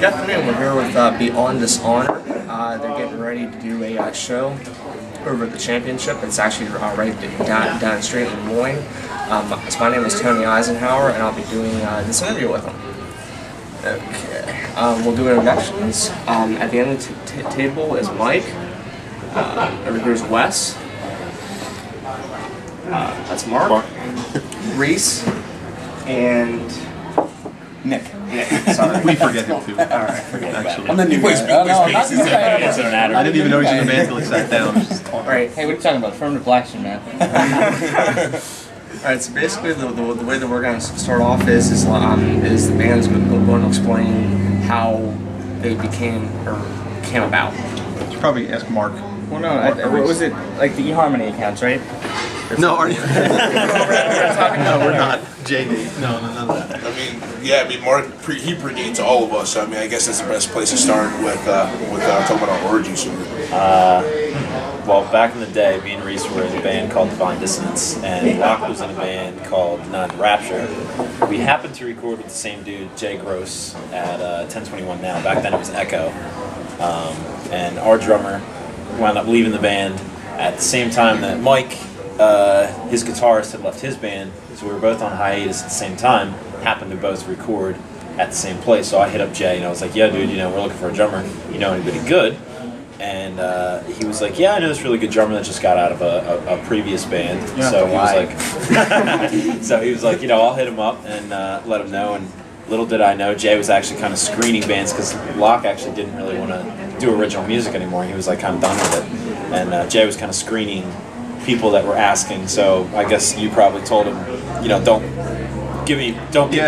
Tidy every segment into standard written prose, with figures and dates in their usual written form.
Good afternoon. We're here with Beyond Dishonor. They're getting ready to do a show over at the championship. It's actually right down the street in Des Moines. So my name is Tony Eisenhour, and I'll be doing this interview with them. Okay. We'll do introductions. At the end of the table is Mike. Over here's Wes. That's Mark. Reese. And Nick. Sorry. We forget him too. Alright, forget actually. I'm the new guy. It doesn't matter. I didn't even know he was in the band until he sat down. Alright. Hey, what are you talking about? Affirmative action, man. Alright, so basically the way that we're going to start off is the band's going to explain how they came about. You should probably ask Mark. Well, no, what was it? Like the eHarmony accounts, right? No, are you? No, we're not. JD. No, none of that. I mean, Mark, he predates all of us. So, I mean, I guess that's the best place to start with talking about our origin story. Well, back in the day, me and Reese were in a band called Beyond Dishonor, and Locke was in a band called Rapture. We happened to record with the same dude, Jay Gross, at 1021 Now. Back then it was Echo. And our drummer wound up leaving the band at the same time that Mike, his guitarist, had left his band, so we were both on hiatus at the same time, happened to both record at the same place. So I hit up Jay and I was like, yeah dude, we're looking for a drummer, you know anybody good? And he was like, yeah, I know this really good drummer that just got out of a previous band. So he was like, I'll hit him up and let him know. And little did I know, Jay was actually kind of screening bands because Locke actually didn't really want to do original music anymore. He was like kind of done with it. And Jay was kind of screening people that were asking. So I guess you probably told him, don't give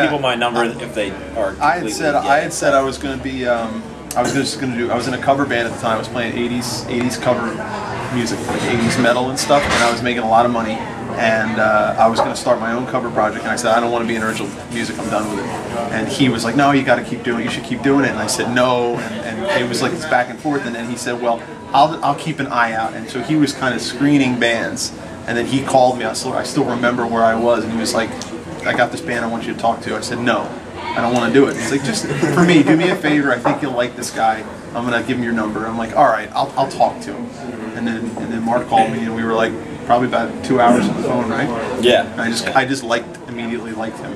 people my number if they are. I had said I was going to be. I was in a cover band at the time. I was playing 80s cover music, like 80s metal and stuff, and I was making a lot of money. And I was going to start my own cover project, and I said, I don't want to be in original music, I'm done with it. And he was like, no, you got to keep doing it, you should keep doing it. And I said, no, and it was like this back and forth, and then he said, well, I'll keep an eye out. And so he was kind of screening bands, and then he called me, I still remember where I was, and he was like, I got this band I want you to talk to. I said, no, I don't want to do it. He's like, just for me, do me a favor, I think you'll like this guy, I'm going to give him your number. I'm like, all right, I'll talk to him. And then Mark called me, and we were like, probably about 2 hours on the phone, right? Yeah. And I just immediately liked him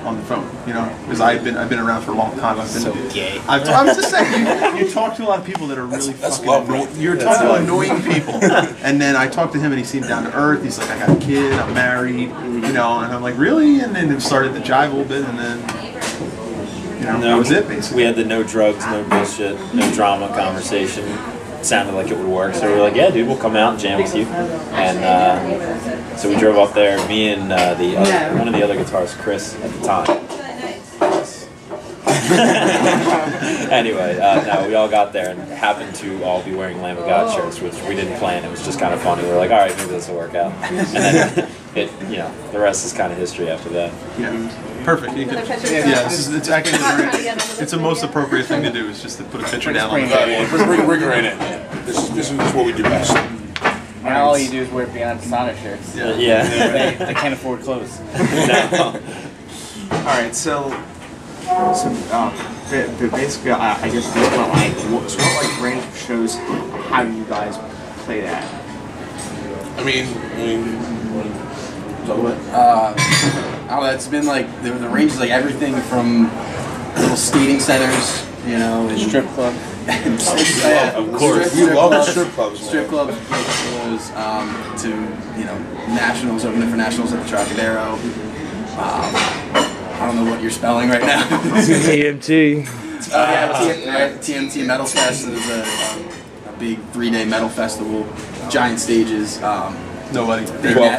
on the phone, because I've been around for a long time. I've been so gay. I was just saying, you talk to a lot of people that are really fucking annoying. You're talking to annoying people, and then I talked to him, and he seemed down to earth. He's like, I got a kid, I'm married, and I'm like, really? And then it started to jive a little bit, and then that was it basically. We had the no drugs, no bullshit, no drama conversation. Sounded like it would work, so we were like, yeah dude, we'll come out and jam with you. And so we drove up there, me and one of the other guitarists, Chris, at the time. Anyway, no, we all got there and happened to all be wearing Lamb of God shirts, which we didn't plan. It was just kind of funny. We were like, all right, maybe this will work out. And then the rest is kind of history after that. Yeah, perfect. It's the most appropriate thing to do is just to put a picture down on the Bring it right in. This is what we do best. Now all you do is wear Beyond Dishonor shirts. Yeah. They can't afford clothes. No. Alright, so basically, I guess what range of shows how do you guys play that? I don't know, it's been like, the range is like everything from little skating centers, Strip club. Of course. We love the strip clubs. Strip clubs, to, nationals, opening for nationals at the Trocadero. I don't know what you're spelling right now. TMT. TMT Metal Fest is a big 3-day metal festival, giant stages. Nobody.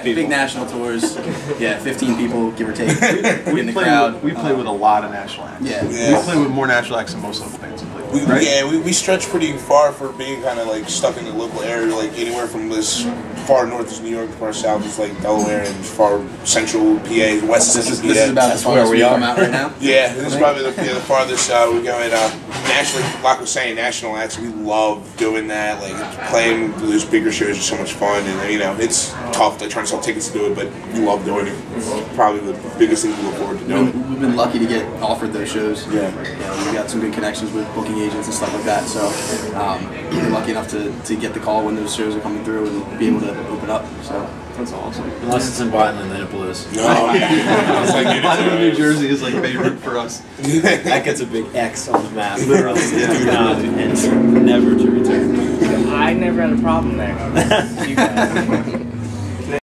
Big national tours. Yeah, 15 people, give or take, in the crowd. We play with a lot of national acts. Yeah. We play with more national acts than most local bands play with, right? Yeah, we stretch pretty far for being kind of like stuck in the local area, like anywhere from as far north as New York, far south is like Delaware, and far central PA, west This is is about as far as we come out right now. Yeah, this is probably the farthest we go. And national, like I was saying, national acts, we love doing that. Like playing those bigger shows is so much fun, and you know it's tough to try and sell tickets to do it, but we love doing it. It's probably the biggest thing we look forward to doing. We've been lucky to get offered those shows. Yeah. We got some good connections with booking agents and stuff like that. So we're lucky enough to get the call when those shows are coming through and be able to open up. So that's awesome. Unless it's in Vineland, then it blows. No, it's like Vineland, New Jersey is like favorite for us. That gets a big X on the map. Literally, do not enter, never to return. I never had a problem there. You guys.